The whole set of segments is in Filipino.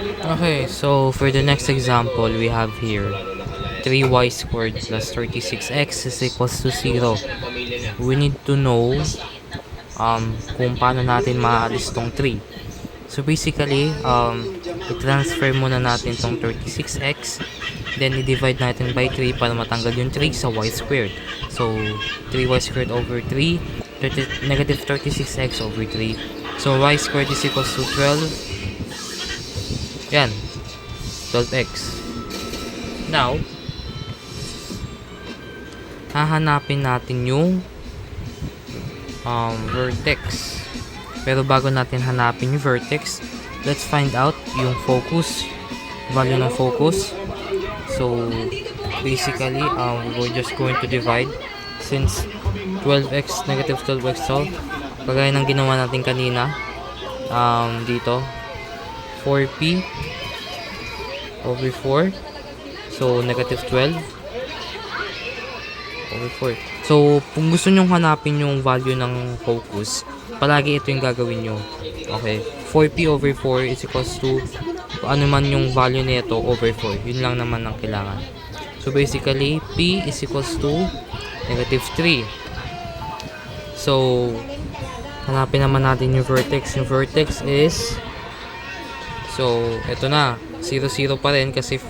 Okay, so for the next example, we have here 3y squared plus 36x is equals to 0. We need to know kung paano natin maaalis tong 3. So basically, i-transfer muna natin tong 36x, then i-divide natin by 3 para matanggal yung 3 sa y squared. So 3y squared over 3, negative 36x over 3. So y squared is equals to 12. Yan, 12x. Now, hahanapin natin yung vertex. Pero bago natin hanapin yung vertex, let's find out yung focus, value ng focus. So basically, we're just going to divide since 12x, negative 12x, so kagaya ng ginawa natin kanina, dito 4p over 4, so negative 12 over 4. So kung gusto nyong hanapin yung value ng focus, palagi ito yung gagawin nyo. Okay, 4p over 4 is equals to ano man yung value nito over 4. Yun lang naman ang kailangan. So basically, p is equals to negative 3. So hanapin naman natin yung vertex. Yung vertex is, so ito na, 0, 0 pa rin kasi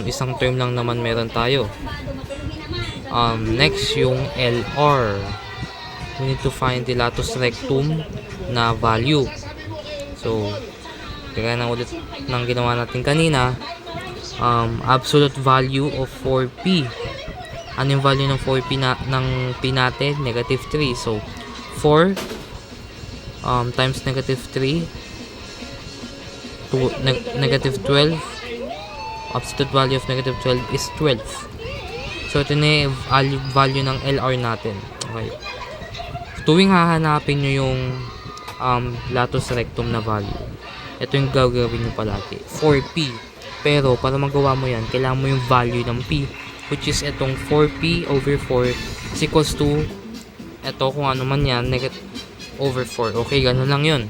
isang term lang naman meron tayo. Next yung LR. We need to find the latus rectum na value. So kaya na ulit ng ginawa natin kanina, absolute value of 4p. Ano yung value ng 4p ng p natin? Negative 3. So 4 times negative 3 to negative 12. Absolute value of negative 12 is 12. So ito na yung value ng LR natin. Okay. Tuwing hahanapin nyo yung latus rectum na value, ito yung gagawin nyo palagi, 4p. Pero para magawa mo yan, kailangan mo yung value ng p, which is itong 4p over 4 is equals to ito, kung ano man yan, negative over 4. Okay, ganun lang yun.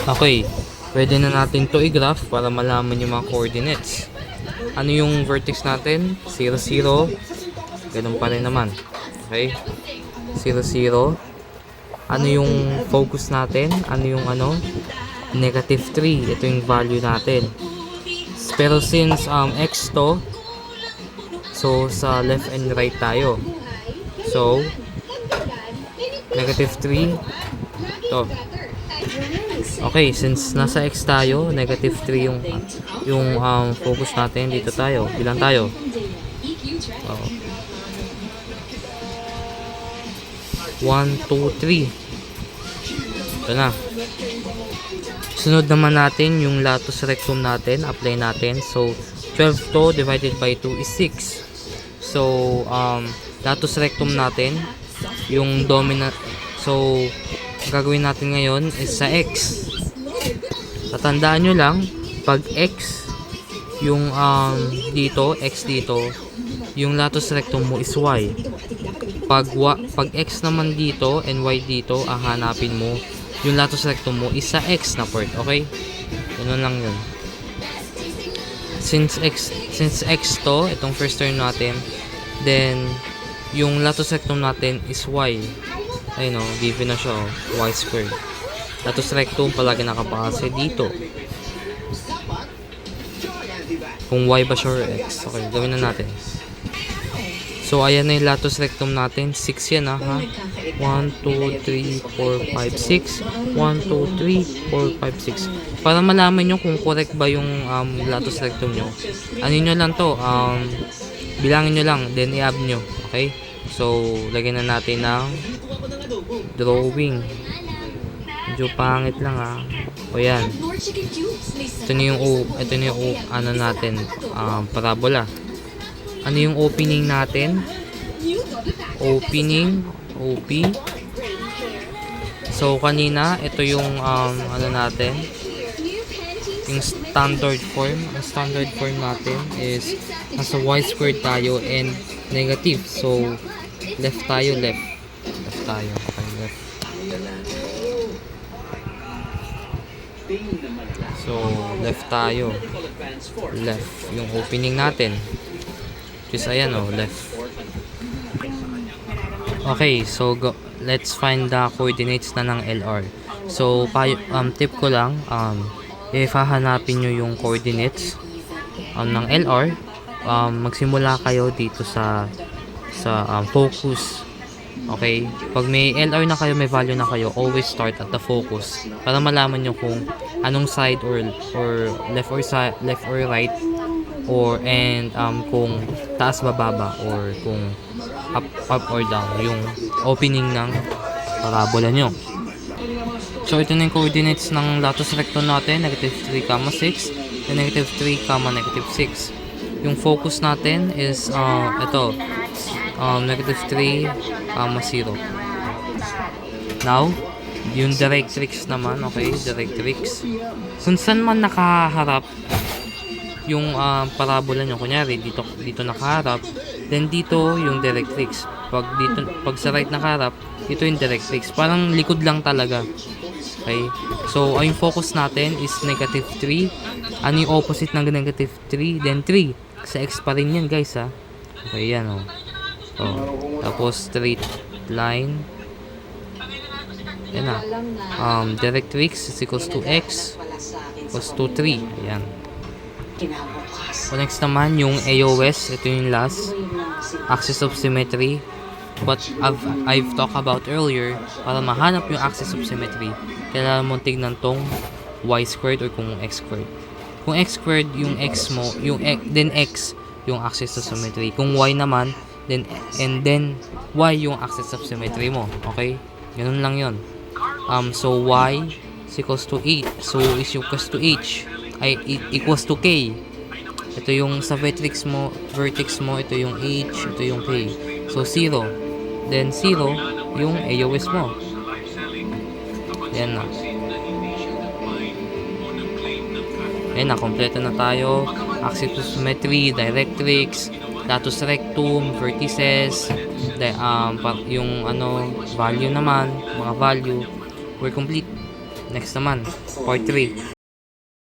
Okay, pwede na natin to i-graph para malaman yung mga coordinates. Ano yung vertex natin? 0, 0. Ganun pa rin naman. Okay, 0, 0. Ano yung focus natin? Ano yung negative 3. Ito yung value natin. Pero since x to, so sa left and right tayo. So negative 3 to. Okay, since nasa x tayo, negative 3 yung focus natin. Dito tayo. Ilan tayo? 1, 2, 3. Ito na. Sunod naman natin yung latus rectum natin. Apply natin. So 12 to divided by 2 is 6. So latus rectum natin, yung dominant, so gagawin natin ngayon is sa x. Tatandaan nyo lang, pag x yung dito, x dito, yung latus rectum mo is y. Pag x naman dito and y dito, hanapin mo yung latus rectum mo is sa x na part. Okay, ganun lang yun. Since x to, itong first term natin, then yung latus rectum natin is y. Ayun o, given na siya o, y squared. Latus rectum palagi nakapakase dito. Kung y ba siya or x. Okay, gawin na natin. So ayan na yung latus rectum natin. 6 yan ha. 1, 2, 3, 4, 5, 6. 1, 2, 3, 4, 5, 6. Para malaman nyo kung correct ba yung latus rectum nyo, ano nyo lang to, bilangin nyo lang, then i-add nyo. Okay? So lagyan na natin ng drawing. Medyo pangit lang ha. O yan. Ito na yung ano natin, parabola. Ano yung opening natin? Opening, OP. So kanina, ito yung ano natin, yung standard form. Ang standard form natin is nasa y squared tayo and negative. So left tayo, left tayo. Okay, left. So, left tayo. Left yung opening natin. Which is ayan o, left. Okay, so let's find the coordinates na ng LR. So, tip ko lang, if hahanapin nyo yung coordinates ng LR, magsimula kayo dito sa focus. Okay? Pag may LR na kayo, may value na kayo, always start at the focus para malaman nyo kung anong side or left or right and kung taas bababa or kung up or down yung opening ng parabola nyo. So ito na yung coordinates ng latus rectum natin, negative 3, 6 and negative 3, negative 6. Yung focus natin is ito, negative 3, 0. Now, yung directrix naman, okay, directrix. Kung saan man nakaharap yung parabola nyo, kunyari dito nakaharap, then dito yung directrix. Pag sa right nakaharap, dito yung directrix. Parang likod lang talaga. Okay? So, yung focus natin is negative 3. Ano yung opposite ng negative 3? Then 3. Sa x pa rin yan, guys, ha. Okay, yan, oh. Tapos, straight line. Yan na. Directrix is equals to x equals to 3. Ayan. So, next naman, yung AOS. Ito yung last. Axis of symmetry. What I've talked about earlier, para mahanap yung axis of symmetry, kailangan mo tignan tong y squared or kung x squared. Kung x squared, yung x mo, then x, yung axis of symmetry. Kung y naman, then y yung axis of symmetry mo. Okay? Ganun lang yun. So, y is equals to 8. So, is equals to h. Ay, equals to k. Ito yung sa vertex mo, ito yung h, ito yung k. So, 0. Then 0 yung AOS mo. Yan na. Yan na, kompleto na tayo. Axis of symmetry, directrix, latus rectum, vertices, yung value naman, mga value. We're complete. Next naman, part 3.